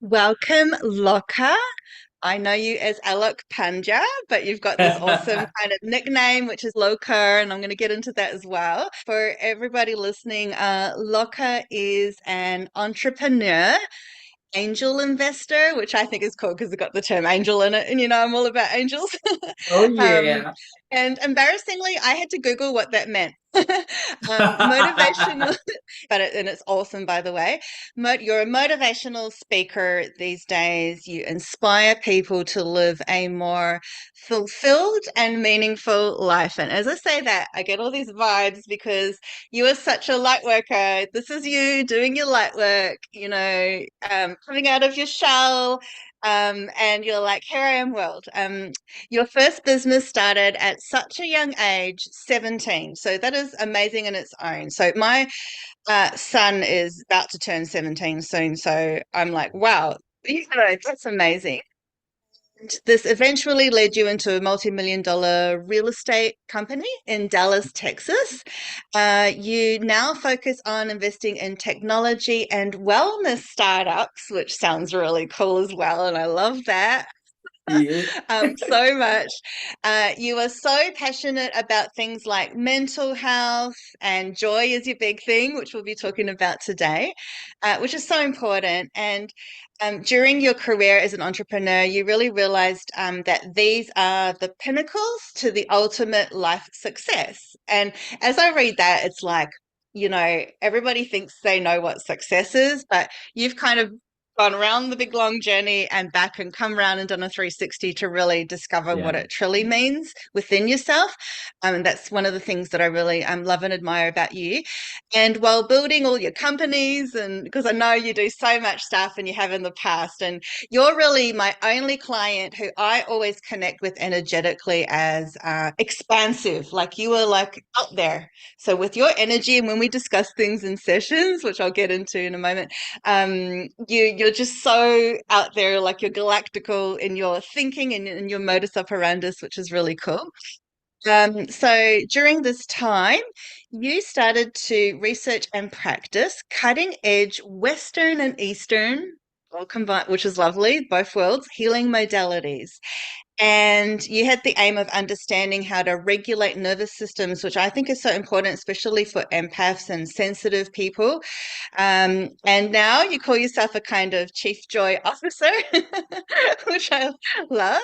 Welcome, Loka. I know you as Alok Pandya, but you've got this awesome kind of nickname, which is Loka, and I'm going to get into that as well. For everybody listening, Loka is an entrepreneur, angel investor, which I think is cool because it's got the term angel in it, and I'm all about angels. Oh um, yeah. and embarrassingly, I had to Google what that meant. Motivational, and it's awesome, by the way. You're a motivational speaker these days. You inspire people to live a more fulfilled and meaningful life. And as I say that, I get all these vibes because you are such a light worker. This is you doing your light work, coming out of your shell. And you're like, here I am, world. Your first business started at such a young age, 17. So that is amazing in its own. So my son is about to turn 17 soon. So I'm like, wow, that's amazing. This eventually led you into a multi-million dollar real estate company in Dallas, Texas. You now focus on investing in technology and wellness startups, which sounds really cool as well. And I love that. Yeah. So much. You are so passionate about things like mental health and joy is your big thing, which we'll be talking about today, which is so important. And during your career as an entrepreneur, you really realized that these are the pinnacles to the ultimate life success. And as I read that, it's like, everybody thinks they know what success is, but you've kind of gone around the big long journey and back and come around and done a 360 to really discover what Yeah. it truly means within yourself. And that's one of the things that I really love and admire about you. And while building all your companies, and because I know you do so much stuff and you have in the past, and you're really my only client who I always connect with energetically as expansive. Like you are like out there. So with your energy, and when we discuss things in sessions, which I'll get into in a moment, you're just so out there, like you're galactical in your thinking and in your modus operandus, which is really cool. So during this time, you started to research and practice cutting edge Western and Eastern, all combined, which is lovely, both worlds, healing modalities. And you had the aim of understanding how to regulate nervous systems, which I think is so important, especially for empaths and sensitive people. And now you call yourself a kind of chief joy officer, which I love.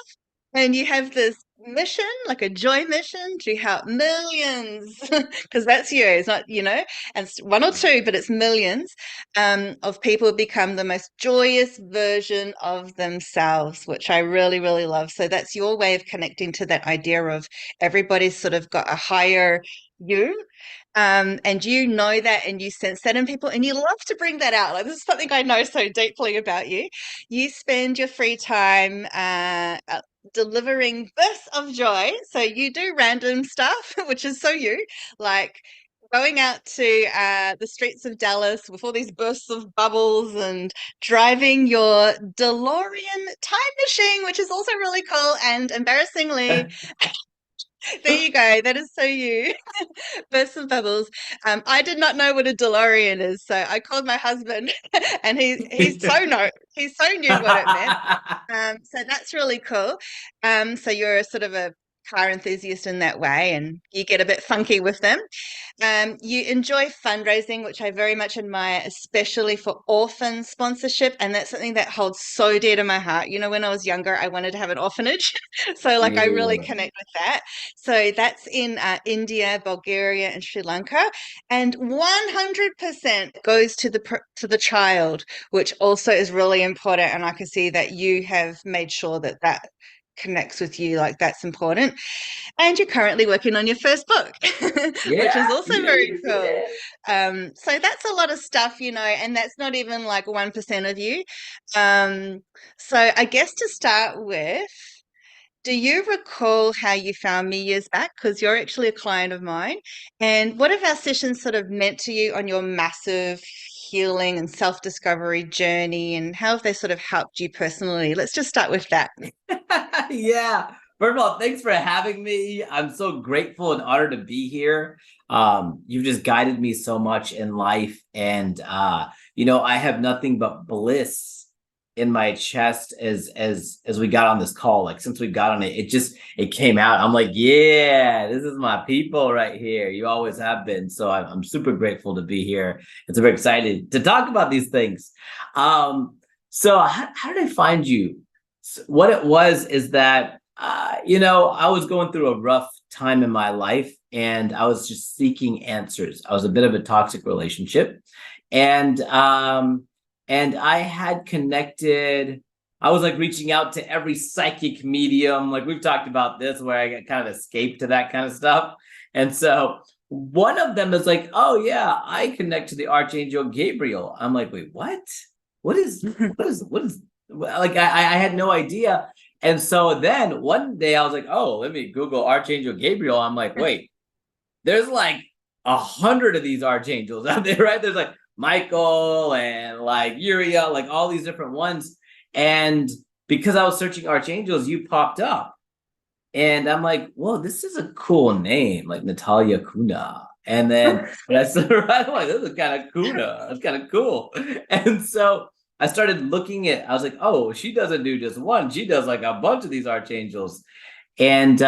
And you have this mission, like a joy mission to help millions, because that's you. It's not, and it's one or two, but it's millions of people become the most joyous version of themselves, which I really, really love. So that's your way of connecting to that idea of everybody's sort of got a higher you, and you know that and you sense that in people and you love to bring that out. Like this is something I know so deeply about you. You spend your free time delivering bursts of joy. So you do random stuff, which is so you, like going out to the streets of Dallas with all these bursts of bubbles and driving your DeLorean time machine, which is also really cool. And embarrassingly, there you go. That is so you. Bursts of bubbles. I did not know what a DeLorean is, so I called my husband, and he so knew what it meant. So that's really cool. So you're a sort of a car enthusiast in that way, and you get a bit funky with them. You enjoy fundraising, which I very much admire, especially for orphan sponsorship. And that's something that holds so dear to my heart. When I was younger, I wanted to have an orphanage. So, like, I really Yeah. connect with that. So, that's in India, Bulgaria, and Sri Lanka. And 100% goes to to the child, which also is really important. And I can see that you have made sure that that connects with you. Like, that's important. And you're currently working on your first book, which Yeah. is also very cool. Yeah. So that's a lot of stuff, and that's not even like 1% of you. Um, so I guess to start with, do you recall how you found me years back? Because you're actually a client of mine. And what have our sessions sort of meant to you on your massive healing and self-discovery journey? And how have they sort of helped you personally? Let's just start with that. Yeah. First of all, thanks for having me. I'm so grateful and honored to be here. You've just guided me so much in life, and I have nothing but bliss in my chest as we got on this call. Like since we got on it, it came out. I'm like, yeah, this is my people right here. You always have been. So I'm super grateful to be here. And super excited to talk about these things. Um, so how did I find you? So what it was is that I was going through a rough time in my life and I was just seeking answers. I was a bit of a toxic relationship. And and I had connected. I was like reaching out to every psychic medium. Like we've talked about this, where I get kind of escaped to that kind of stuff. And so one of them is like, oh yeah, I connect to the Archangel Gabriel. I'm like, wait, what? What is like I had no idea. And so then one day I was like, oh, let me Google Archangel Gabriel. I'm like, wait, there's like 100 of these archangels out there, right? There's like Michael and like Uriel, like all these different ones. And because I was searching archangels, you popped up. And I'm like, whoa, this is a cool name, like Natalia Kuna. And then I said, right, I'm like, this is kind of Kuna. That's kind of cool. And so I started looking at, I was like, oh, she doesn't do just one. She does like a bunch of these archangels. And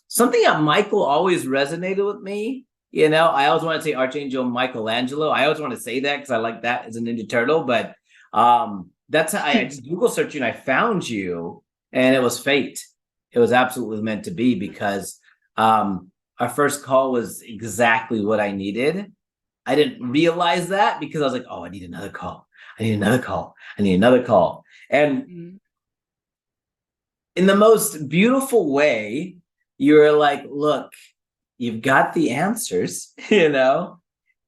something that Michael always resonated with me. I always want to say Archangel Michelangelo. I always want to say that because I like that as a Ninja Turtle. But that's how I just Google searched you and I found you, and it was fate. It was absolutely meant to be because our first call was exactly what I needed. I didn't realize that because I was like, oh, I need another call. I need another call. I need another call. And in the most beautiful way, you're like, look, you've got the answers,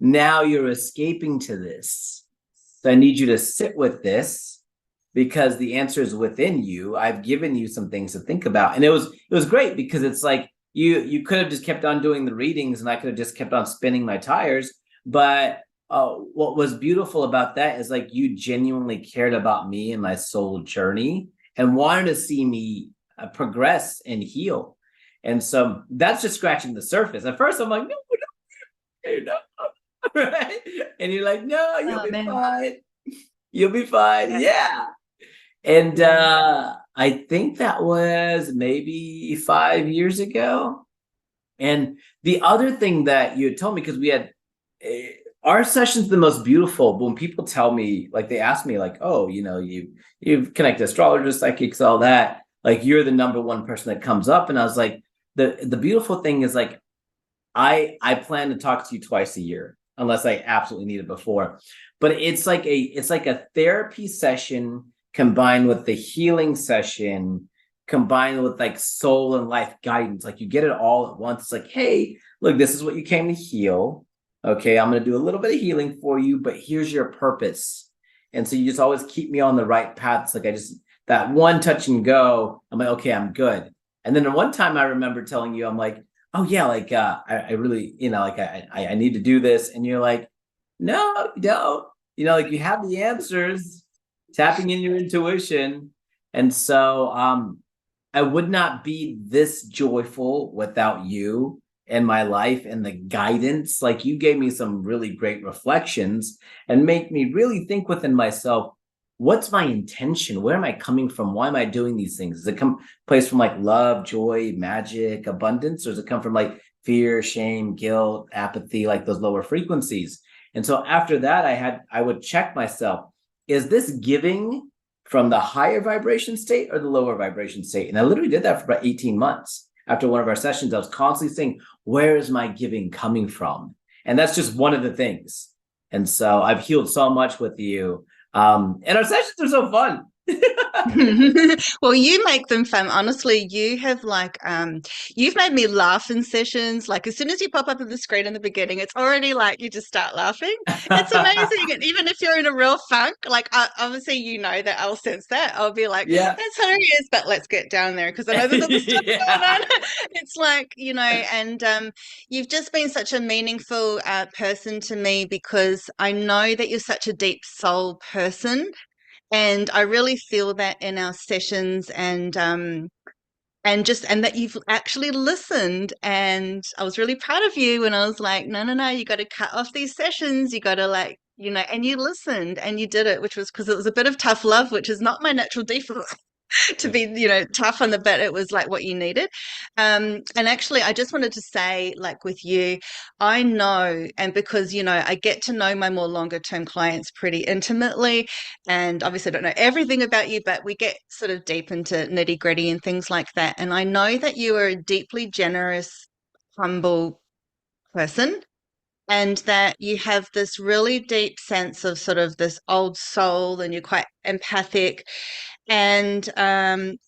Now you're escaping to this. So I need you to sit with this because the answer is within you. I've given you some things to think about. And it was great because it's like you could have just kept on doing the readings and I could have just kept on spinning my tires. But what was beautiful about that is like you genuinely cared about me and my soul journey and wanted to see me progress and heal. And so that's just scratching the surface. At first, I'm like, no, right? And you're like, no, you'll Oh be man. fine. You'll be fine. Yeah. Yeah. And Yeah. I think that was maybe 5 years ago. And the other thing that you had told me, because we had our session's the most beautiful. But when people tell me, like they ask me, like, oh, you've connected astrologers, psychics, all that, like you're the number one person that comes up. And I was like, the beautiful thing is like I plan to talk to you twice a year, unless I absolutely need it before. But it's like a therapy session combined with the healing session, combined with like soul and life guidance. Like you get it all at once. It's like, hey, look, this is what you came to heal. Okay, I'm going to do a little bit of healing for you, but here's your purpose. And so you just always keep me on the right path. It's like that one touch and go. I'm like, okay, I'm good. And then one time I remember telling you, I'm like, oh yeah, like I really, like I need to do this. And you're like, no, you don't. Like you have the answers, tapping in your intuition. And so I would not be this joyful without you in my life and the guidance. Like you gave me some really great reflections and make me really think within myself, what's my intention? Where am I coming from? Why am I doing these things? Does it come place from like love, joy, magic, abundance, or does it come from like fear, shame, guilt, apathy, like those lower frequencies? And so after that, I would check myself, is this giving from the higher vibration state or the lower vibration state? And I literally did that for about 18 months. After one of our sessions, I was constantly saying, where is my giving coming from? And that's just one of the things. And so I've healed so much with you. And our sessions are so fun. Well, you make them fun. Honestly, you've made me laugh in sessions. Like as soon as you pop up on the screen in the beginning, it's already like you just start laughing. It's amazing. And even if you're in a real funk, like obviously that I'll sense that. I'll be like, Yeah. that's hilarious, but let's get down there because I know there's other stuff going Yeah. on. It's like, and you've just been such a meaningful person to me because I know that you're such a deep soul person. And I really feel that in our sessions and that you've actually listened. And I was really proud of you when I was like, no, no, no, you got to cut off these sessions. You got to like, and you listened and you did it, which was because it was a bit of tough love, which is not my natural default. To Yeah. be, tough on the bit. It was like what you needed. And actually, I just wanted to say, like with you, I know, and because, I get to know my more longer term clients pretty intimately. And obviously, I don't know everything about you, but we get sort of deep into nitty gritty and things like that. And I know that you are a deeply generous, humble person. And that you have this really deep sense of sort of this old soul, and you're quite empathic, and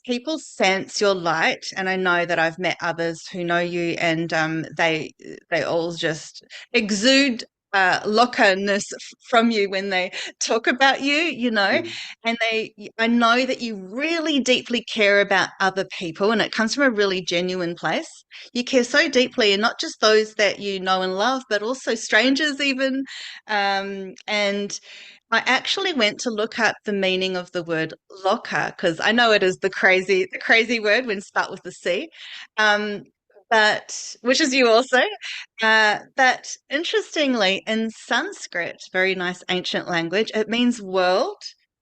people sense your light. And I know that I've met others who know you, and they all just exude lockerness from you when they talk about you, and I know that you really deeply care about other people, and it comes from a really genuine place. You care so deeply, and not just those that you know and love, but also strangers even. And I actually went to look up the meaning of the word locker, because I know it is the crazy word when start with the C, um, but which is you also. But interestingly, in Sanskrit, very nice ancient language, it means world.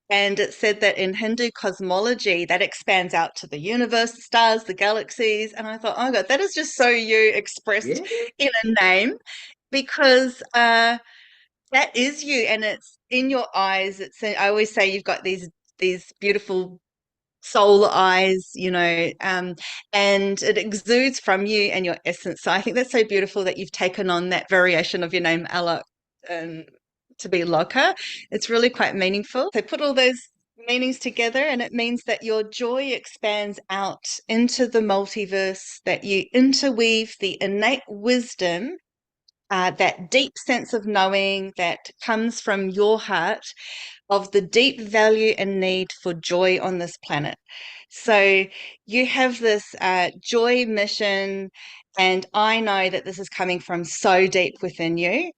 And it said that in Hindu cosmology, that expands out to the universe, the stars, the galaxies. And I thought, oh God, that is just so you expressed Yeah. in a name, because that is you, and it's in your eyes. I always say you've got these beautiful soul eyes, and it exudes from you and your essence. So I think that's so beautiful that you've taken on that variation of your name, Alok, and to be Loka. It's really quite meaningful. They put all those meanings together, and it means that your joy expands out into the multiverse, that you interweave the innate wisdom, that deep sense of knowing that comes from your heart, of the deep value and need for joy on this planet. So you have this joy mission, and I know that this is coming from so deep within you.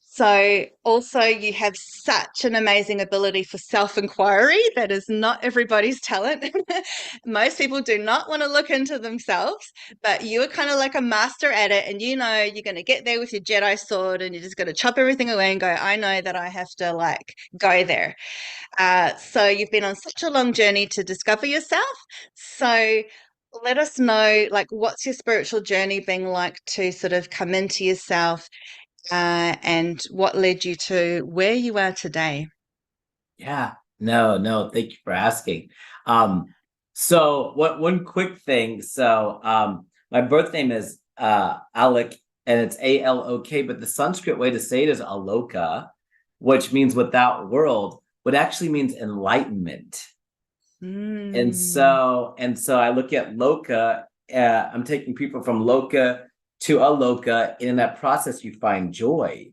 So also you have such an amazing ability for self-inquiry that is not everybody's talent. Most people do not want to look into themselves, but you are kind of like a master at it, and you're going to get there with your Jedi sword, and you're just going to chop everything away and go, I know that I have to like go there. So you've been on such a long journey to discover yourself. So let us know, like, what's your spiritual journey been like to sort of come into yourself, and what led you to where you are today? Yeah. No, no, thank you for asking. So what one quick thing. So my birth name is Alec, and it's Alok, but the Sanskrit way to say it is Aloka, which means without world, what actually means enlightenment. Mm. And so I look at Loka, I'm taking people from Loka to Aloka, and in that process you find joy.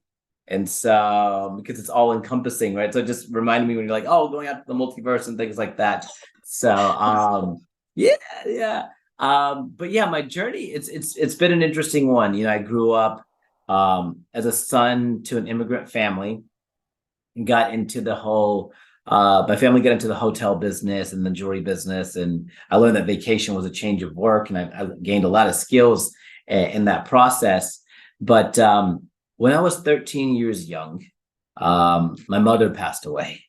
And so because it's all encompassing, right? So it just reminded me when you're like, oh, going out to the multiverse and things like that. So yeah, yeah. But yeah, my journey, it's been an interesting one. I grew up as a son to an immigrant family, and got into the whole my family got into the hotel business and the jewelry business, and I learned that vacation was a change of work, and I gained a lot of skills in that process. But when I was 13 years young, my mother passed away,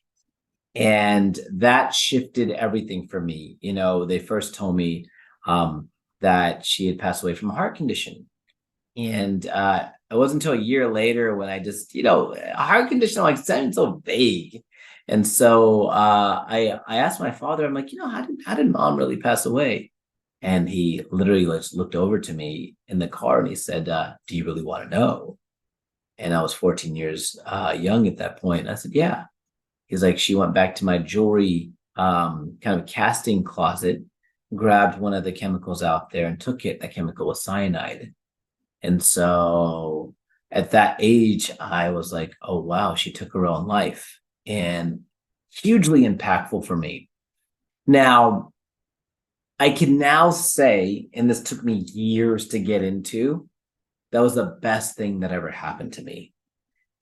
and that shifted everything for me. They first told me that she had passed away from a heart condition, and it wasn't until a year later when I just, a heart condition, like, sounded so vague. And so I asked my father, I'm like, how did mom really pass away? And he literally just looked over to me in the car and he said, do you really want to know? And I was 14 years young at that point. And I said, yeah. He's like, she went back to my jewelry kind of casting closet, grabbed one of the chemicals out there and took it. That chemical was cyanide. And so at that age, I was like, oh, wow, she took her own life, and hugely impactful for me. Now, I can now say, and this took me years to get into, that was the best thing that ever happened to me.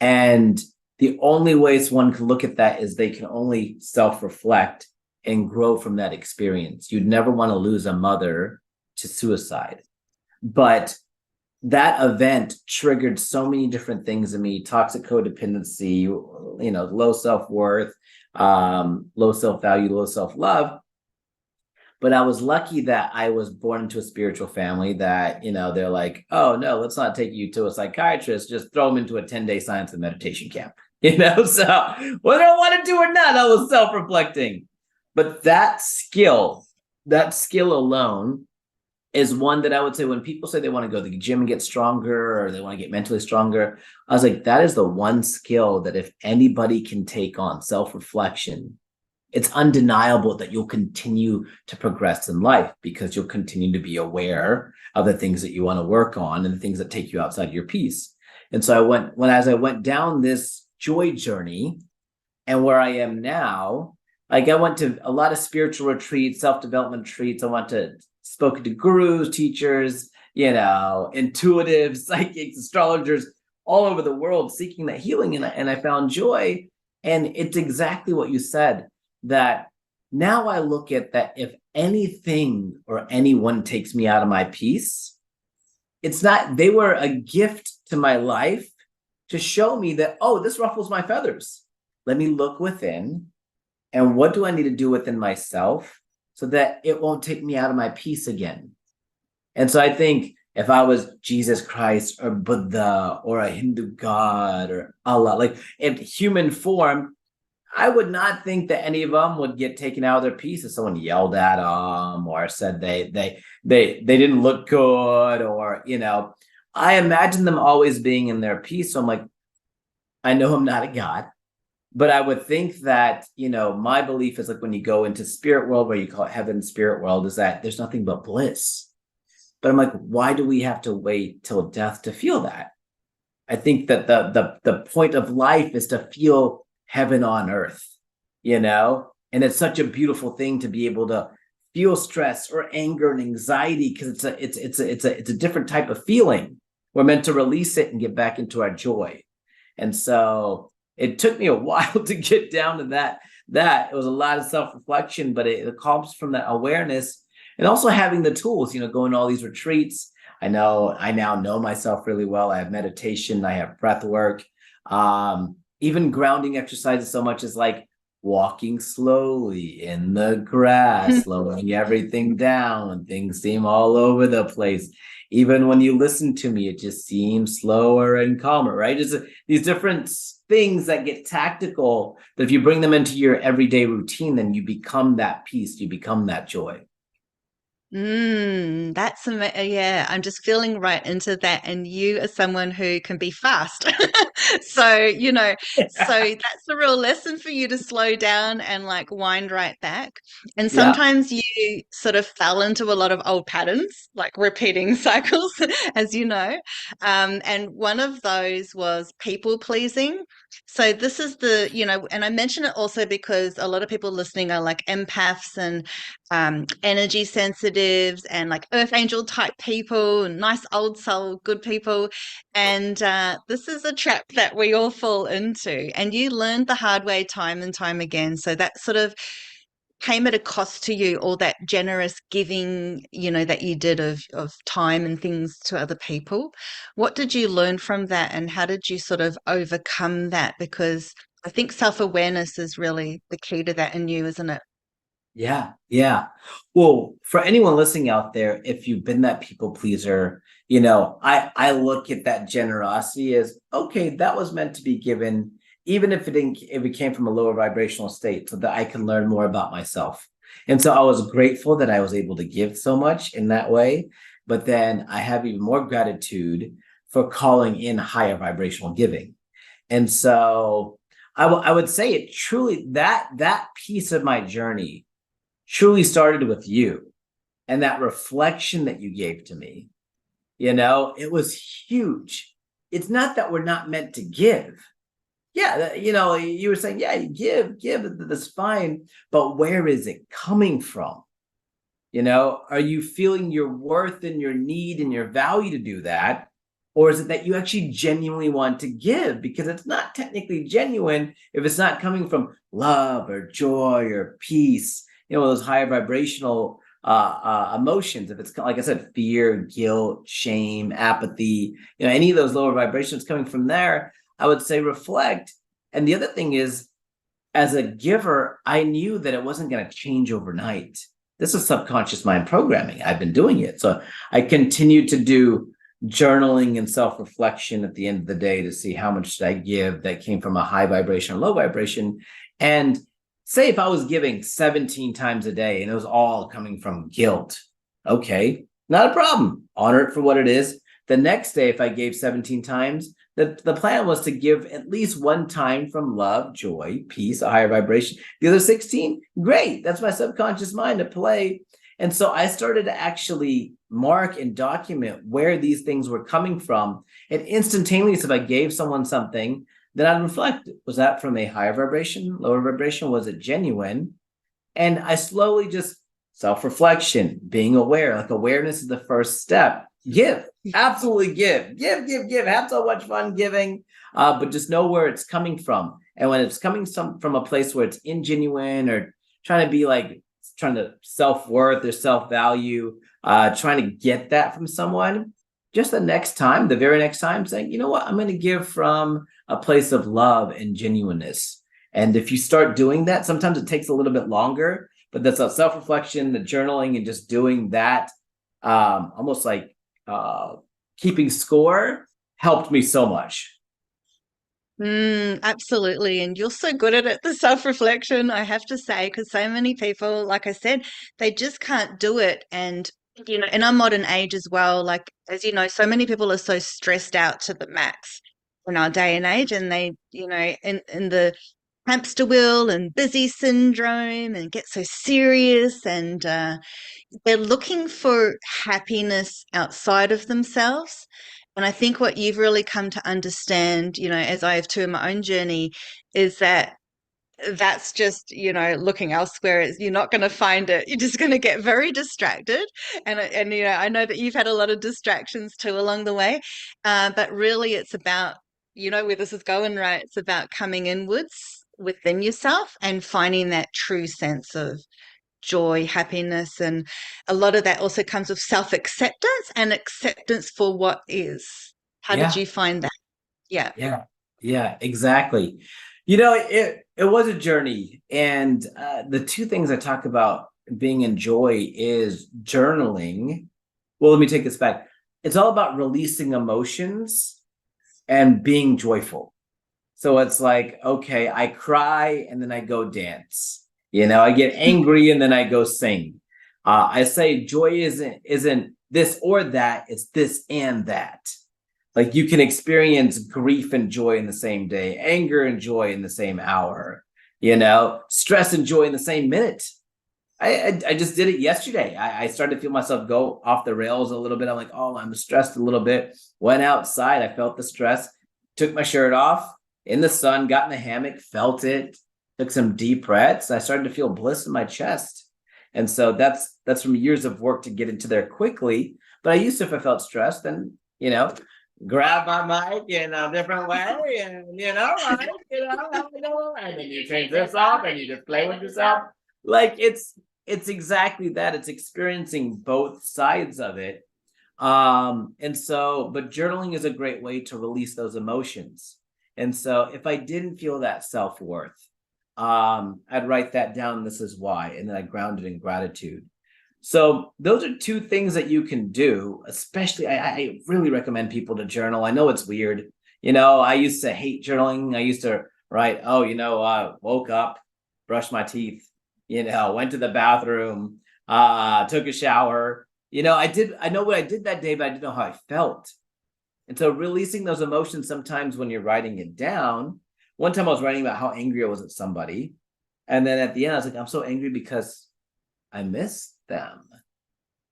And the only ways one can look at that is they can only self-reflect and grow from that experience. You'd never want to lose a mother to suicide. But that event triggered so many different things in me: toxic codependency, low self-worth, low self-value, low self-love. But I was lucky that I was born into a spiritual family that, they're like, oh no, let's not take you to a psychiatrist, just throw them into a 10-day science and meditation camp. So whether I wanted to or not, I was self-reflecting. But that skill alone is one that I would say when people say they want to go to the gym and get stronger, or they want to get mentally stronger, I was like, that is the one skill that if anybody can take on, self-reflection, it's undeniable that you'll continue to progress in life, because you'll continue to be aware of the things that you want to work on and the things that take you outside of your peace. And so as I went down this joy journey, and where I am now, like I went to a lot of spiritual retreats, self-development retreats. I went to spoken to gurus, teachers, intuitives, psychics, astrologers all over the world seeking that healing. And I found joy. And it's exactly what you said, that now I look at that if anything or anyone takes me out of my peace, it's not, they were a gift to my life to show me that, oh, this ruffles my feathers. Let me look within, and what do I need to do within myself so that it won't take me out of my peace again? And so I think if I was Jesus Christ or Buddha or a Hindu god or Allah, like in human form, I would not think that any of them would get taken out of their peace if someone yelled at them or said they didn't look good, or I imagine them always being in their peace. So I'm like, I know I'm not a god, but I would think that, my belief is like when you go into spirit world, where you call it heaven, spirit world, is that there's nothing but bliss. But I'm like, why do we have to wait till death to feel that? I think that the point of life is to feel heaven on earth, and it's such a beautiful thing to be able to feel stress or anger and anxiety, because it's a different type of feeling. We're meant to release it and get back into our joy. And so it took me a while to get down to that it was a lot of self-reflection, but it comes from that awareness, and also having the tools, going to all these retreats. I now know myself really well. I have meditation, I have breath work, even grounding exercises, so much as like walking slowly in the grass, slowing everything down when things seem all over the place. Even when you listen to me, it just seems slower and calmer, right? Just these different things that get tactical, that if you bring them into your everyday routine, then you become that peace, you become that joy. Yeah, I'm just feeling right into that. And you are someone who can be fast. So, so that's a real lesson for you to slow down and like wind right back. And Yeah. sometimes you sort of fell into a lot of old patterns, like repeating cycles, as you know. And one of those was people pleasing. So this is and I mention it also because a lot of people listening are like empaths and energy sensitives and like earth angel type people and nice old soul good people, and this is a trap that we all fall into, and you learned the hard way time and time again. So that sort of came at a cost to you, all that generous giving that you did of time and things to other people. What did you learn from that, and how did you sort of overcome that? Because I think self-awareness is really the key to that in you, isn't it? Yeah, yeah. Well, for anyone listening out there, if you've been that people pleaser, I look at that generosity as, okay, that was meant to be given, even if it came from a lower vibrational state, so that I can learn more about myself. And so I was grateful that I was able to give so much in that way. But then I have even more gratitude for calling in higher vibrational giving. And so I would say it truly, that piece of my journey truly started with you, and that reflection that you gave to me. It was huge. It's not that we're not meant to give. Yeah, you were saying, yeah, you give, that's fine, but where is it coming from? Are you feeling your worth and your need and your value to do that? Or is it that you actually genuinely want to give? Because it's not technically genuine if it's not coming from love or joy or peace, those higher vibrational emotions, if it's like I said, fear, guilt, shame, apathy, any of those lower vibrations coming from there, I would say reflect. And the other thing is, as a giver, I knew that it wasn't going to change overnight. This is subconscious mind programming. I've been doing it. So I continued to do journaling and self-reflection at the end of the day to see how much did I give that came from a high vibration or low vibration. And say if I was giving 17 times a day and it was all coming from guilt, okay, not a problem. Honor it for what it is. The next day, if I gave 17 times, the plan was to give at least one time from love, joy, peace, a higher vibration. The other 16, great. That's my subconscious mind to play. And so I started to actually mark and document where these things were coming from. And instantaneously, if I gave someone something, then I'd reflect. Was that from a higher vibration, lower vibration? Was it genuine? And I slowly just self-reflection, being aware, like awareness is the first step. Give, absolutely give, have so much fun giving, but just know where it's coming from. And when it's coming from a place where it's ingenuine or trying to be like, trying to self-worth or self-value, trying to get that from someone, just the very next time saying, you know what, I'm going to give from a place of love and genuineness. And if you start doing that, sometimes it takes a little bit longer, but that's a self-reflection, the journaling, and just doing that, almost like keeping score, helped me so much. Absolutely. And you're so good at it, the self-reflection, I have to say, because so many people, like I said, they just can't do it. And, in our modern age as well, like, as you know, so many people are so stressed out to the max in our day and age. And they, in the hamster wheel and busy syndrome and get so serious and they're looking for happiness outside of themselves. And I think what you've really come to understand, as I have too in my own journey, is that that's just, looking elsewhere. You're not going to find it. You're just going to get very distracted. And I know that you've had a lot of distractions too along the way. But really, it's about, where this is going, right? It's about coming inwards within yourself and finding that true sense of joy, happiness, and a lot of that also comes with self-acceptance and acceptance for what is. How did Yeah, you find that? Yeah. yeah, exactly. It was a journey, and the two things I talk about being in joy is journaling. Well, let me take this back. It's all about releasing emotions and being joyful. So it's like, okay, I cry and then I go dance. I get angry and then I go sing. I say joy isn't this or that, it's this and that. Like you can experience grief and joy in the same day, anger and joy in the same hour, stress and joy in the same minute. I just did it yesterday. I started to feel myself go off the rails a little bit. I'm like, oh, I'm stressed a little bit. Went outside. I felt the stress, took my shirt off in the sun, got in the hammock, felt it, took some deep breaths. I started to feel bliss in my chest. And so that's from years of work to get into there quickly. But I used to, if I felt stressed, then, grab my mic in a different way and, right, and then you change this off and you just play with yourself. Like it's exactly that. It's experiencing both sides of it. And so, but journaling is a great way to release those emotions. And so if I didn't feel that self-worth, I'd write that down. This is why. And then I ground it in gratitude. So those are two things that you can do, especially I really recommend people to journal. I know it's weird. I used to hate journaling. I used to write, woke up, brushed my teeth, went to the bathroom, took a shower. I know what I did that day, but I didn't know how I felt. And so releasing those emotions sometimes when you're writing it down. One time I was writing about how angry I was at somebody. And then at the end, I was like, I'm so angry because I missed them.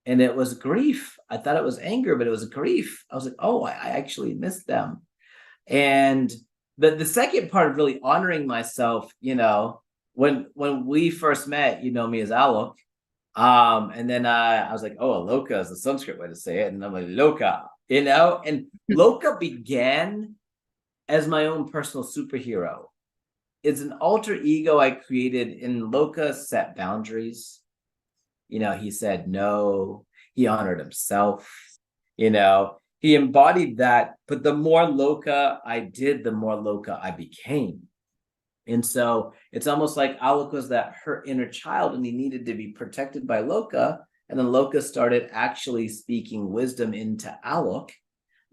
And it was grief. I thought it was anger, but it was grief. I was like, oh, I actually missed them. And the second part of really honoring myself, when we first met, me as Alok. And then I was like, oh, Aloka is the Sanskrit way to say it. And I'm like, Loka, and Loka began as my own personal superhero. It's an alter ego I created, in Loka set boundaries. He said no, he honored himself, he embodied that. But the more Loka I did, the more Loka I became. And so it's almost like Alok was that hurt inner child and he needed to be protected by Loka. And then Loka started actually speaking wisdom into Alok,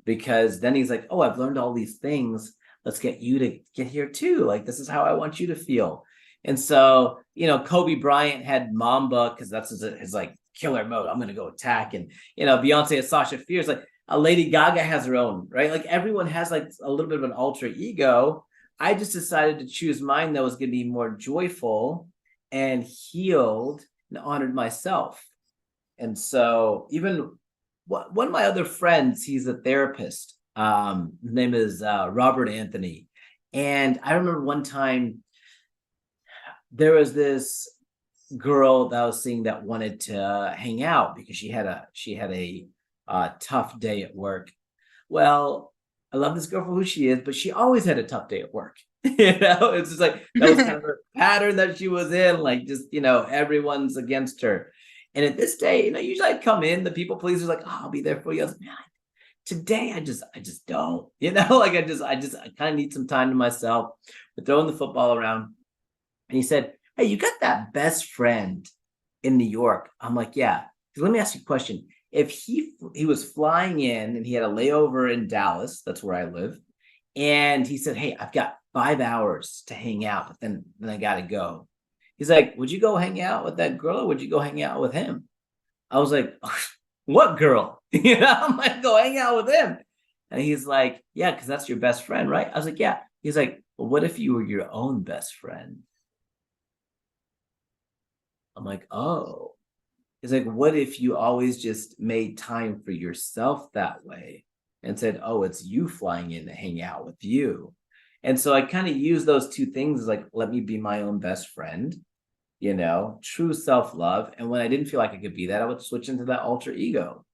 because then he's like, oh, I've learned all these things. Let's get you to get here too. Like, this is how I want you to feel. And so, Kobe Bryant had Mamba because that's his like killer mode. I'm going to go attack. And, Beyonce has Sasha Fierce. Like, a Lady Gaga has her own, right? Like, everyone has like a little bit of an alter ego. I just decided to choose mine that was going to be more joyful and healed and honored myself. And so even one of my other friends, he's a therapist. His name is Robert Anthony. And I remember one time there was this girl that I was seeing that wanted to hang out because she had a tough day at work. Well, I love this girl for who she is, but she always had a tough day at work. It's just like that was kind of her pattern that she was in, like just everyone's against her. And at this day, usually I'd come in, the people pleasers like, oh, I'll be there for you. I was like, man, today I just don't, like I kind of need some time to myself. We're throwing the football around. And he said, hey, you got that best friend in New York? I'm like, yeah. Let me ask you a question. If he was flying in and he had a layover in Dallas, that's where I live, and he said, hey, I've got 5 hours to hang out, but then I got to go. He's like, would you go hang out with that girl or would you go hang out with him? I was like, what girl? I'm like, go hang out with him. And he's like, yeah, because that's your best friend, right? I was like, yeah. He's like, well, what if you were your own best friend? I'm like, oh. He's like, what if you always just made time for yourself that way and said, oh, it's you flying in to hang out with you? And so I kind of use those two things as like, let me be my own best friend, true self-love. And when I didn't feel like I could be that, I would switch into that alter ego.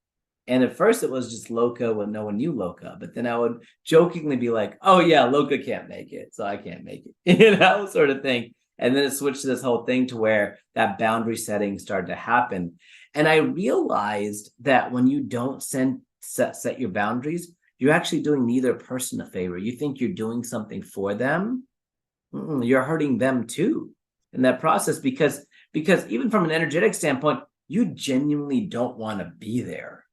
And at first it was just Loka when no one knew Loka, but then I would jokingly be like, oh yeah, Loka can't make it, so I can't make it, sort of thing. And then it switched to this whole thing to where that boundary setting started to happen. And I realized that when you don't set your boundaries, you're actually doing neither person a favor. You think you're doing something for them. You're hurting them too in that process, because even from an energetic standpoint, you genuinely don't want to be there.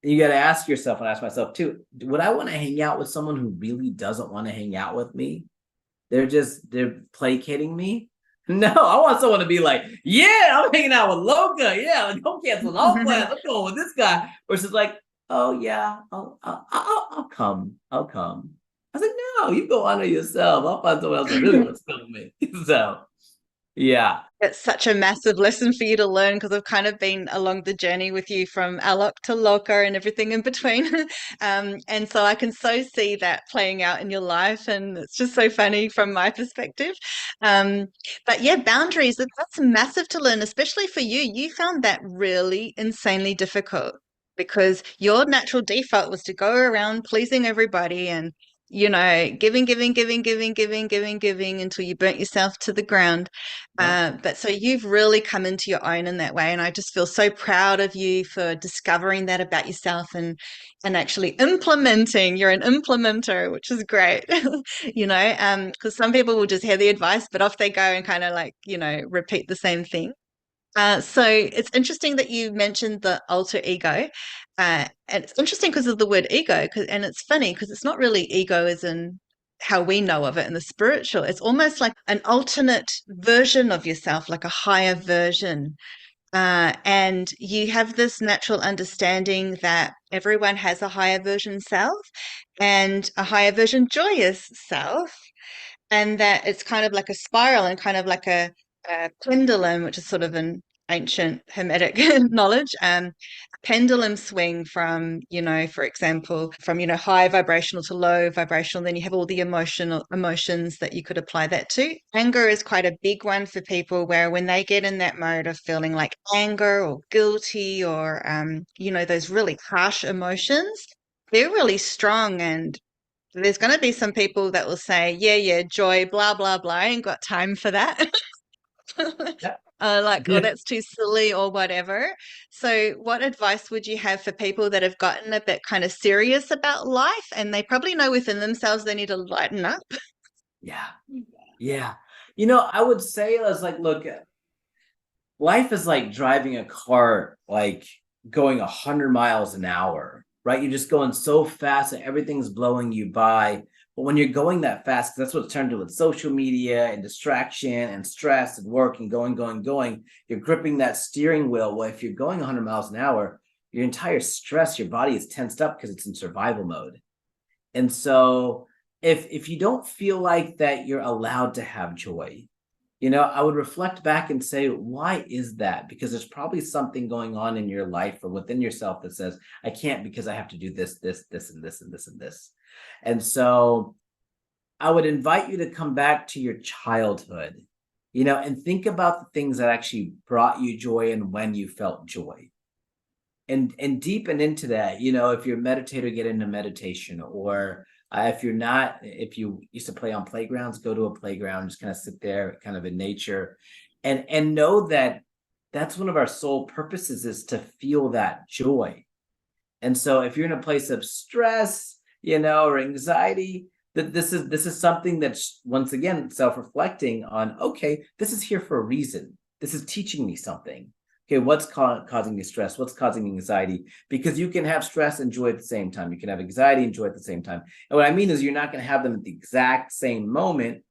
You got to ask yourself, and ask myself too, would I want to hang out with someone who really doesn't want to hang out with me? They're placating me. No, I want someone to be like, yeah, I'm hanging out with Loka. Yeah, like, don't cancel all plans. I'm going with this guy. Versus like, oh yeah, I'll come. I'll come. I was like, no, you go honor yourself. I'll find someone else that really wants to come with me. So yeah. It's such a massive lesson for you to learn because I've kind of been along the journey with you from Alok to Loka and everything in between. And so I can so see that playing out in your life. And it's just so funny from my perspective. Um, but yeah, boundaries, that's massive to learn, especially for you. You found that really insanely difficult because your natural default was to go around pleasing everybody and giving until you burnt yourself to the ground. Yeah. But so you've really come into your own in that way, and I just feel so proud of you for discovering that about yourself and actually implementing. You're an implementer, which is great. Because some people will just hear the advice, but off they go and kind of like repeat the same thing. So it's interesting that you mentioned the alter ego. And it's interesting because of the word ego, and it's funny because it's not really ego as in how we know of it in the spiritual. It's almost like an alternate version of yourself, like a higher version. And you have this natural understanding that everyone has a higher version self and a higher version joyous self, and that it's kind of like a spiral and kind of like a pendulum, which is sort of an ancient hermetic knowledge. Pendulum swing from, for example, from, high vibrational to low vibrational. Then you have all the emotions that you could apply that to. Anger is quite a big one for people where when they get in that mode of feeling like anger or guilty or, those really harsh emotions, they're really strong. And there's going to be some people that will say, yeah, joy, blah, blah, blah. I ain't got time for that. like, oh, that's too silly or whatever. So, what advice would you have for people that have gotten a bit kind of serious about life and they probably know within themselves they need to lighten up? Yeah. Yeah. I would say it's like, look, life is like driving a car, like going 100 miles an hour, right? You're just going so fast and everything's blowing you by. But when you're going that fast, 'cause that's what's turned to with social media and distraction and stress and work and going, you're gripping that steering wheel. Well, if you're going 100 miles an hour, your entire stress, your body is tensed up because it's in survival mode. And so if you don't feel like that you're allowed to have joy, I would reflect back and say, why is that? Because there's probably something going on in your life or within yourself that says, I can't because I have to do this, and this, and this, and this. And so I would invite you to come back to your childhood, and think about the things that actually brought you joy and when you felt joy. And deepen into that, if you're a meditator, get into meditation, or if you're not, if you used to play on playgrounds, go to a playground, just kind of sit there kind of in nature, and know that that's one of our sole purposes, is to feel that joy. And so if you're in a place of stress, or anxiety, that this is something that's, once again, self-reflecting on, okay, this is here for a reason. This is teaching me something. Okay, what's causing me stress? What's causing me anxiety? Because you can have stress and joy at the same time. You can have anxiety and joy at the same time. And what I mean is, you're not going to have them at the exact same moment.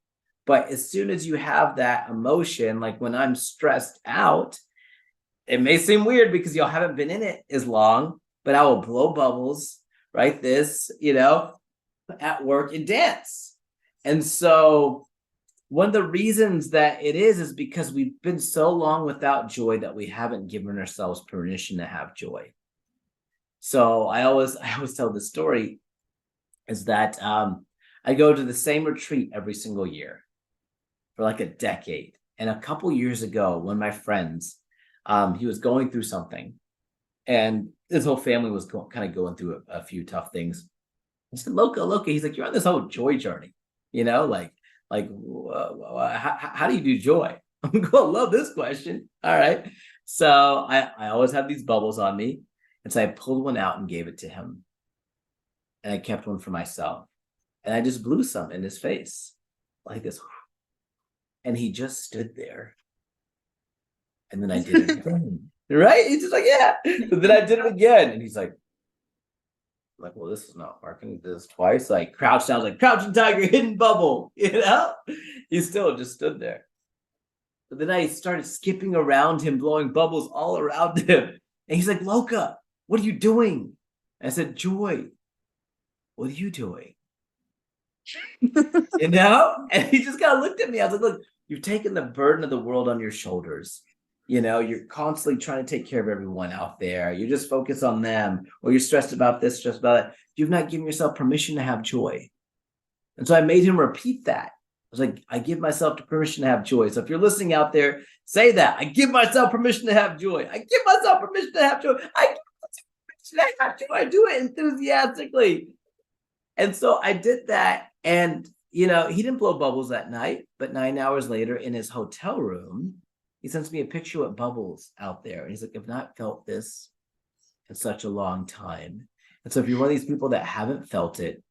But as soon as you have that emotion, like when I'm stressed out, it may seem weird because y'all haven't been in it as long, but I will blow bubbles, right? At work and dance. And so one of the reasons that it is because we've been so long without joy that we haven't given ourselves permission to have joy. So I always tell the story is that I go to the same retreat every single year for like a decade. And a couple years ago, one of my friends, he was going through something, and his whole family was kind of going through a few tough things. I said, Loka, he's like, you're on this whole joy journey, how do you do joy? I'm going to love this question. All right. So I always have these bubbles on me. And so I pulled one out and gave it to him. And I kept one for myself. And I just blew some in his face like this. And he just stood there. And then I did it again. Right? He's just like, yeah. But then I did it again. And he's like, well, this is not working. This twice, like crouch sounds like crouching tiger, hidden bubble, He still just stood there. But then I started skipping around him, blowing bubbles all around him. And he's like, Loka, what are you doing? And I said, Joy, what are you doing? And he just kind of looked at me. I was like, look, you've taken the burden of the world on your shoulders. You're constantly trying to take care of everyone out there. You're just focused on them, or you're stressed about this, stressed about that. You've not given yourself permission to have joy. And so I made him repeat that. I was like, I give myself permission to have joy. So if you're listening out there, say that. I give myself permission to have joy. I give myself permission to have joy. I give myself permission to have joy. I do it enthusiastically. And so I did that. And, he didn't blow bubbles that night, but 9 hours later in his hotel room, he sends me a picture of bubbles out there. And he's like, I've not felt this in such a long time. And so if you're one of these people that haven't felt it,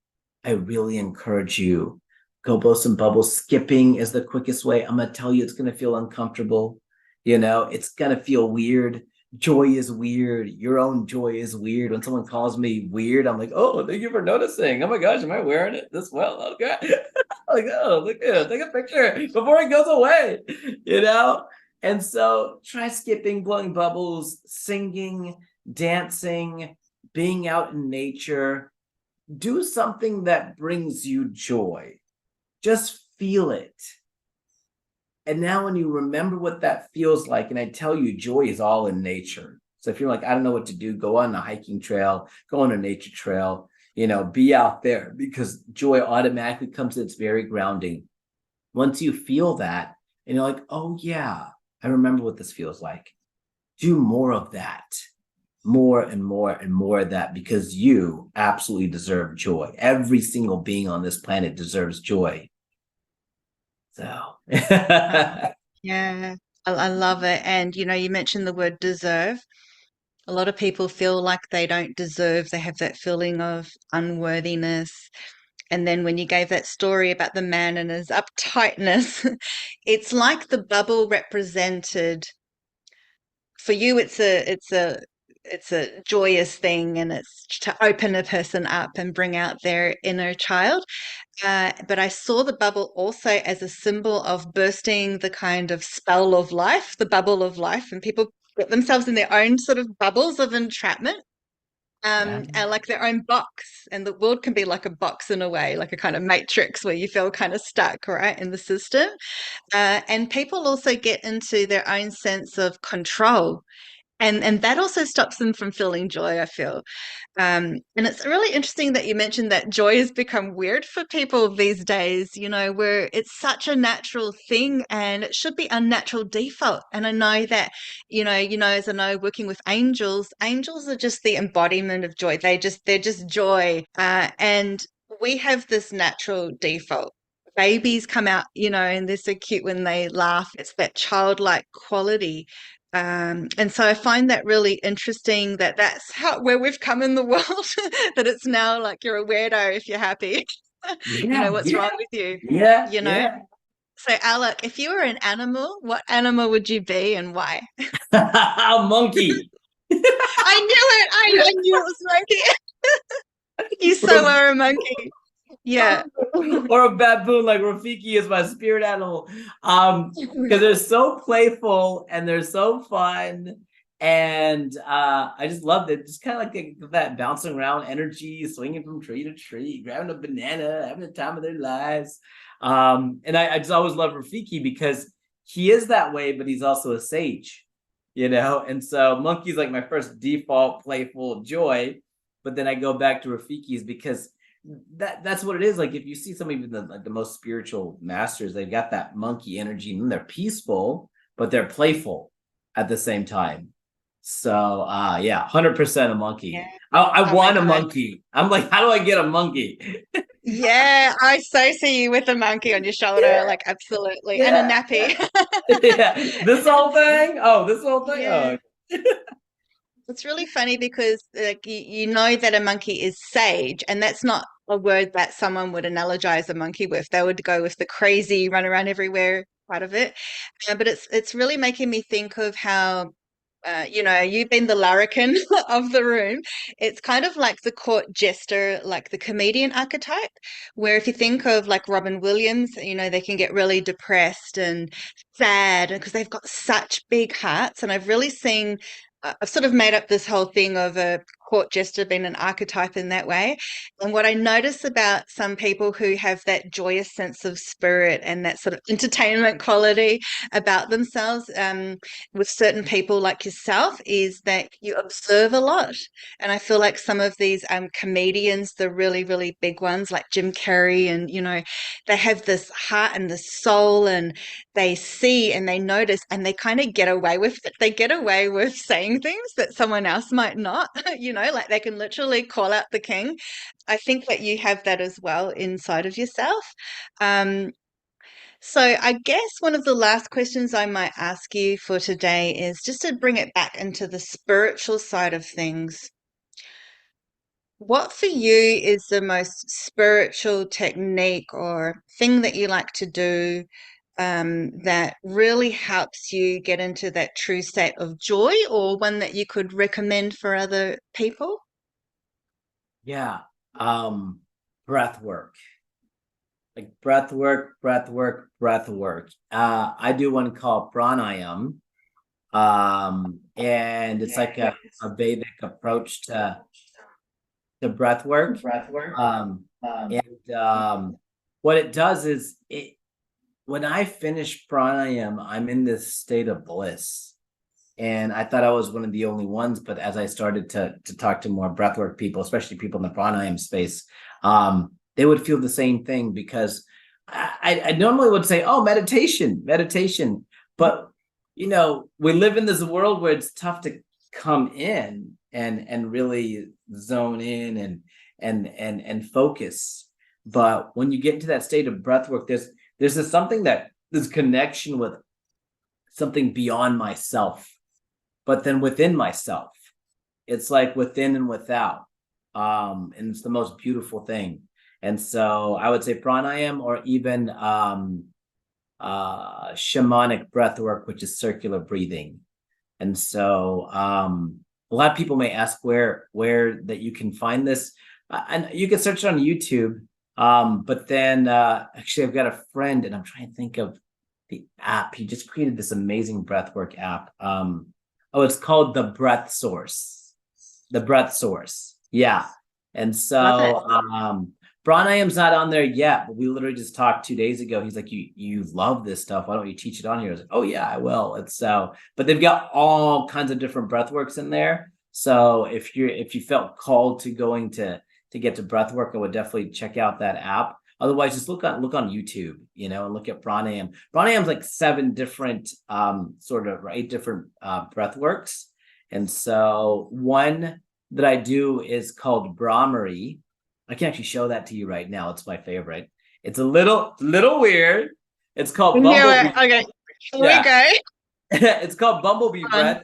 I really encourage you, go blow some bubbles. Skipping is the quickest way. I'm going to tell you, it's going to feel uncomfortable. It's going to feel weird. Joy is weird. Your own joy is weird. When someone calls me weird, I'm like, oh, thank you for noticing. Oh my gosh, am I wearing it this well? Okay. Like, oh, look at it. Take a picture before it goes away, And so try skipping, blowing bubbles, singing, dancing, being out in nature. Do something that brings you joy. Just feel it. And now when you remember what that feels like, and I tell you, joy is all in nature. So if you're like, I don't know what to do, go on a hiking trail, go on a nature trail, be out there, because joy automatically comes in. It's very grounding. Once you feel that, and you're like, oh yeah, I remember what this feels like. Do more of that. More and more and more of that, because you absolutely deserve joy. Every single being on this planet deserves joy. So Yeah, I I love it. And, you mentioned the word deserve. A lot of people feel like they don't deserve, they have that feeling of unworthiness. And then when you gave that story about the man and his uptightness, it's like the bubble represented for you. It's a joyous thing, and it's to open a person up and bring out their inner child. But I saw the bubble also as a symbol of bursting the kind of spell of life, the bubble of life, and people put themselves in their own sort of bubbles of entrapment, Yeah. and like their own box. And the world can be like a box in a way, like a kind of matrix where you feel kind of stuck, right, in the system. And people also get into their own sense of control. And that also stops them from feeling joy, I feel. And it's really interesting that you mentioned that joy has become weird for people these days, where it's such a natural thing and it should be a natural default. And I know that, as I know, working with angels, angels are just the embodiment of joy. They're just joy. And we have this natural default. Babies come out, and they're so cute when they laugh. It's that childlike quality. And so I find that really interesting that that's where we've come in the world, that it's now like you're a weirdo if you're happy. Yeah, What's yeah, wrong with you? yeah, You know? yeah. So, Alec, if you were an animal, what animal would you be and why? A monkey. I knew it. I knew it was monkey. You so Or are a monkey. Yeah. or a baboon, like Rafiki is my spirit animal. Because they're so playful and they're so fun. And I just love it. Just kind of like that bouncing around energy, swinging from tree to tree, grabbing a banana, having the time of their lives. And I just always love Rafiki because he is that way, but he's also a sage, And so monkey's like my first default playful joy. But then I go back to Rafiki's because that's what it is. Like if you see some of the most spiritual masters, they've got that monkey energy and they're peaceful, but they're playful at the same time. So yeah, 100% a Yeah. monkey. I Oh my want a God. monkey. I'm like, how do I get a monkey? Yeah, I so see you with a monkey on your shoulder, Yeah, like absolutely. And a yeah, nappy. yeah. Yeah. This whole thing? Oh, this whole thing? Yeah. Oh. It's really funny because like you know that a monkey is sage, and that's not a word that someone would analogize a monkey with. They would go with the crazy, run around everywhere part of it. But it's really making me think of how you've been the larrikin of the room. It's kind of like the court jester, like the comedian archetype, where if you think of like Robin Williams, they can get really depressed and sad because they've got such big hearts. And I've really seen, I've sort of made up this whole thing of a court jester being an archetype in that way. And what I notice about some people who have that joyous sense of spirit and that sort of entertainment quality about themselves, with certain people like yourself, is that you observe a lot. And I feel like some of these comedians, the really, really big ones like Jim Carrey, and, they have this heart and this soul, and they see and they notice and they kind of get away with it. They get away with saying things that someone else might not, like they can literally call out the king. I think that you have that as well inside of yourself. Um, so I guess one of the last questions I might ask you for today is just to bring it back into the spiritual side of things. What for you is the most spiritual technique or thing that you like to do, that really helps you get into that true state of joy, or one that you could recommend for other people? Yeah. Breath work. Like breath work, breath work, breath work. I do one called pranayam. And it's like a Vedic approach to breath work. Um, and what it does is when I finish pranayam, I'm in this state of bliss. And I thought I was one of the only ones, but as I started to talk to more breathwork people, especially people in the pranayam space, they would feel the same thing because I normally would say, "Oh, meditation, meditation," but we live in this world where it's tough to come in and really zone in and focus. But when you get into that state of breathwork, there's this something that this connection with something beyond myself, but then within myself. It's like within and without. And it's the most beautiful thing. And so I would say pranayam, or even shamanic breath work, which is circular breathing. And so a lot of people may ask where that you can find this. And you can search it on YouTube. But then actually I've got a friend, and I'm trying to think of the app. He just created this amazing breathwork app. Oh, it's called the Breath Source. The Breath Source. Yeah. And Love it. so pranayam's not on there yet, but we literally just talked 2 days ago. He's like, you love this stuff. Why don't you teach it on here? I was like, oh yeah, I will. It's so, but they've got all kinds of different breathworks in there. So if you felt called to going to get to breathwork, I would definitely check out that app. Otherwise, just look on YouTube, and look at pranayam. Pranayam's like 7 different sort of 8 different breathworks. And so one that I do is called Brahmari. I can actually show that to you right now. It's my favorite. It's a little weird. It's called Yeah, bumblebee. okay. Here we Yeah. go. It's called bumblebee On. breath.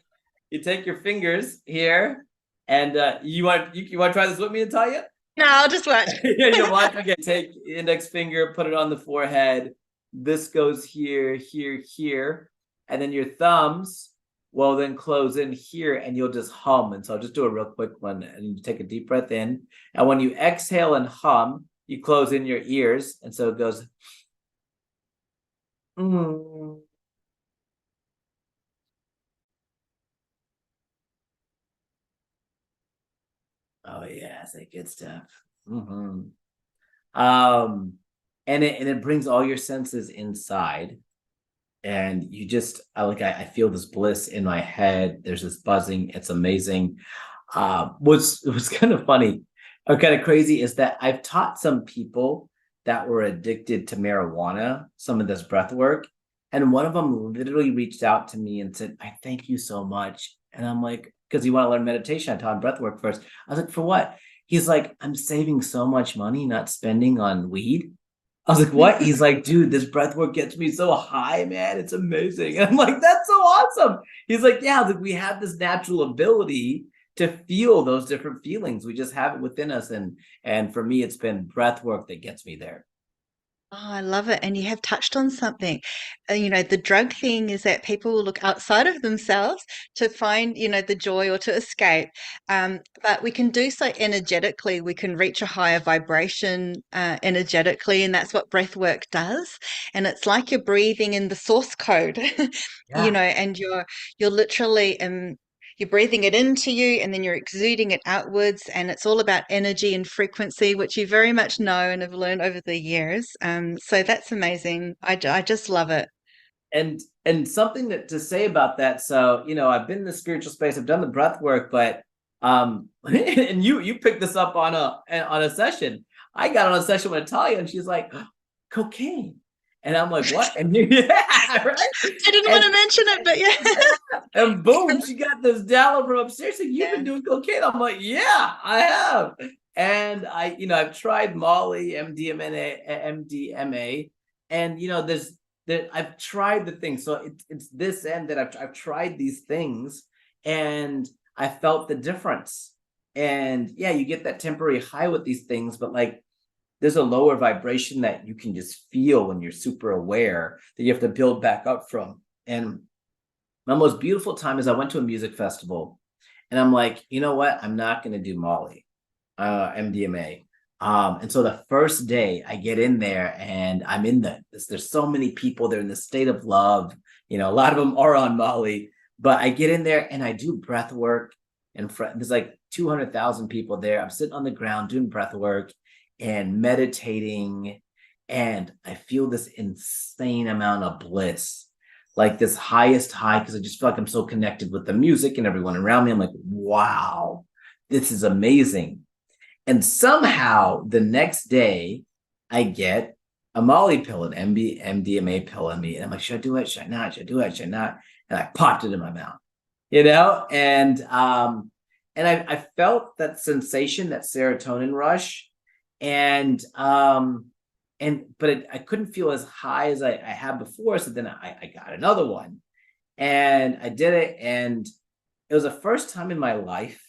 You take your fingers here, and you want to try this with me, Natalia? No, I'll just watch. Yeah, you watch. Okay, take index finger, put it on the forehead. This goes here, here, here, and then your thumbs will then close in here, and you'll just hum. And so I'll just do a real quick one, and you take a deep breath in, and when you exhale and hum, you close in your ears, and so it goes. Mm. Oh yeah, it's like good stuff. Mm-hmm. And it brings all your senses inside, and you just I feel this bliss in my head. There's this buzzing. It's amazing. What's kind of funny or kind of crazy is that I've taught some people that were addicted to marijuana some of this breath work, and one of them literally reached out to me and said, "I thank you so much." And I'm like, because you want to learn meditation, I taught him breath work first. I was like, for what? He's like, I'm saving so much money not spending on weed. I was like, what? He's like, dude, this breath work gets me so high, man. It's amazing. And I'm like, that's so awesome. He's like, yeah, like we have this natural ability to feel those different feelings. We just have it within us. And for me, it's been breath work that gets me there. Oh, I love it. And you have touched on something. The drug thing is that people will look outside of themselves to find, the joy or to escape. But we can do so energetically. We can reach a higher vibration energetically, and that's what breath work does. And it's like you're breathing in the source code, Yeah. and you're literally you're breathing it into you and then you're exuding it outwards. And it's all about energy and frequency, which you very much know and have learned over the years. So that's amazing. I just love it. And something to say about that. So, I've been in the spiritual space, I've done the breath work, but and you picked this up on a session. I got on a session with Natalia, and she's like, cocaine. And I'm like, what? And yeah, right. I didn't want And to mention it, but and boom, she got this download from upstairs. Like, you've yeah. been doing cocaine. I'm like, yeah, I have. And I've tried Molly, MDMA, and there's that I've tried the thing. So it's this end that I've tried these things, and I felt the difference. And yeah, you get that temporary high with these things, but like there's a lower vibration that you can just feel when you're super aware that you have to build back up from. And my most beautiful time is I went to a music festival, and I'm like, you know what? I'm not going to do Molly, MDMA. And so the first day I get in there, and I'm in there's so many people. They're in the state of love. A lot of them are on Molly, but I get in there and I do breath work, and there's like 200,000 people there. I'm sitting on the ground doing breath work and meditating, and I feel this insane amount of bliss, like this highest high, because I just feel like I'm so connected with the music and everyone around me. I'm like, wow, this is amazing. And somehow the next day I get a Molly pill, an MDMA pill in me. And I'm like, should I do it? Should I not? Should I do it? Should I not? And I popped it in my mouth, and I felt that sensation, that serotonin rush. And but I couldn't feel as high as I had before. So then I got another one, And I did it, and it was the first time in my life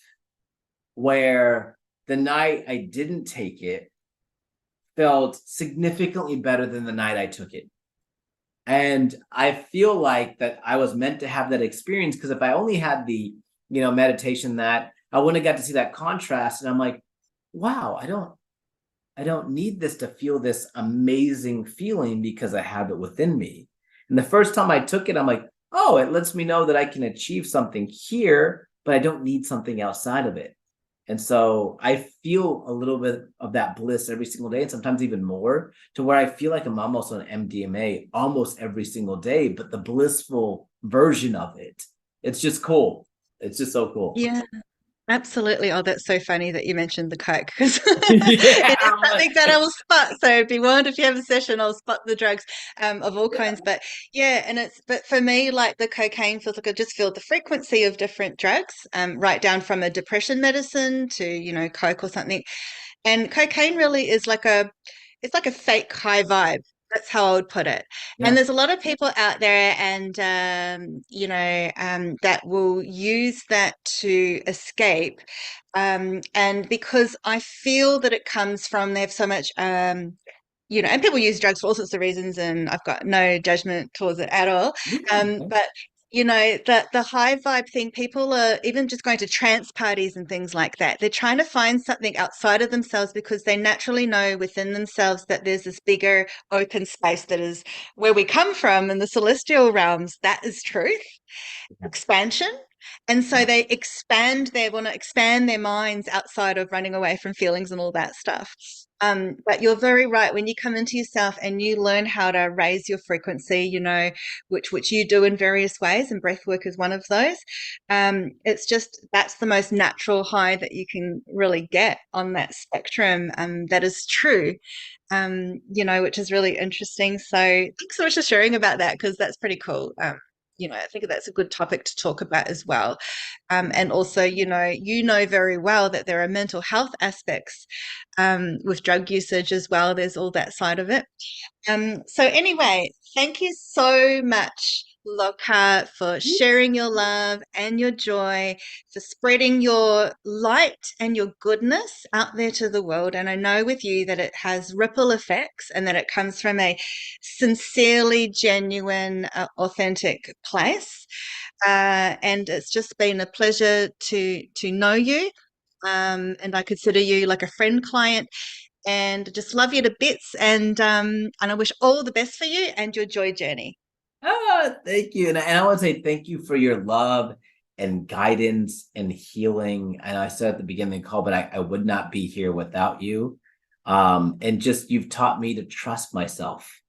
where the night I didn't take it felt significantly better than the night I took it. And I feel like that I was meant to have that experience, because if I only had the, meditation, that I wouldn't have got to see that contrast. And I'm like, wow, I don't need this to feel this amazing feeling, because I have it within me. And the first time I took it, I'm like, oh, it lets me know that I can achieve something here, but I don't need something outside of it. And so I feel a little bit of that bliss every single day, and sometimes even more, to where I feel like I'm almost on MDMA almost every single day, but the blissful version of it. It's just cool. It's just so cool. Yeah. Absolutely. Oh, that's so funny that you mentioned the Coke because Yeah. it is I'm like, something that I will spot. So be warned if you have a session, I'll spot the drugs of all yeah. kinds. But yeah, but for me, like the cocaine feels like I just feel the frequency of different drugs, right down from a depression medicine to, Coke or something. And cocaine really is it's like a fake high vibe. That's how I would put it. And Yeah. there's a lot of people out there, and that will use that to escape. And because I feel that it comes from they have so much and people use drugs for all sorts of reasons, and I've got no judgment towards it at all. Yeah. But the high vibe thing, people are even just going to trance parties and things like that. They're trying to find something outside of themselves because they naturally know within themselves that there's this bigger open space that is where we come from in the celestial realms. That is truth, Yeah. expansion. And so Yeah. they want to expand their minds outside of running away from feelings and all that stuff. But you're very right. When you come into yourself and you learn how to raise your frequency, which you do in various ways, and breath work is one of those. It's just that's the most natural high that you can really get on that spectrum. That is true. Which is really interesting. So thanks so much for sharing about that because that's pretty cool. I think that's a good topic to talk about as well. And also, you know very well that there are mental health aspects with drug usage as well. There's all that side of it. So anyway, thank you so much, Lockhart, for sharing your love and your joy, for spreading your light and your goodness out there to the world. And I know with you that it has ripple effects and that it comes from a sincerely genuine, authentic place. And it's just been a pleasure to know you. And I consider you like a friend client and just love you to bits and I wish all the best for you and your joy journey. Thank you. And I want to say thank you for your love and guidance and healing. And I said at the beginning of the call, but I would not be here without you. And just you've taught me to trust myself,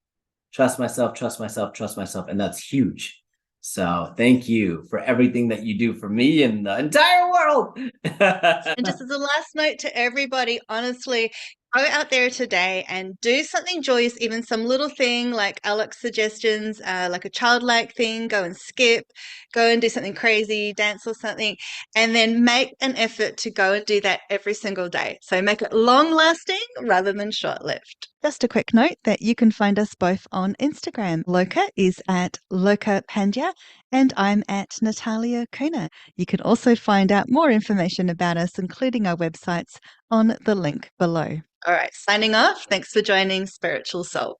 trust myself, trust myself, trust myself. And that's huge. So thank you for everything that you do for me and the entire world. And just as a last note to everybody, honestly, go out there today and do something joyous, even some little thing like Alok's suggestions, like a childlike thing, go and skip, go and do something crazy, dance or something, and then make an effort to go and do that every single day. So make it long lasting rather than short lived. Just a quick note that you can find us both on Instagram. Loka is at Loka Pandya and I'm at Natalia Kuna. You can also find out more information about us, including our websites, on the link below. All right, signing off. Thanks for joining Spiritual Soul.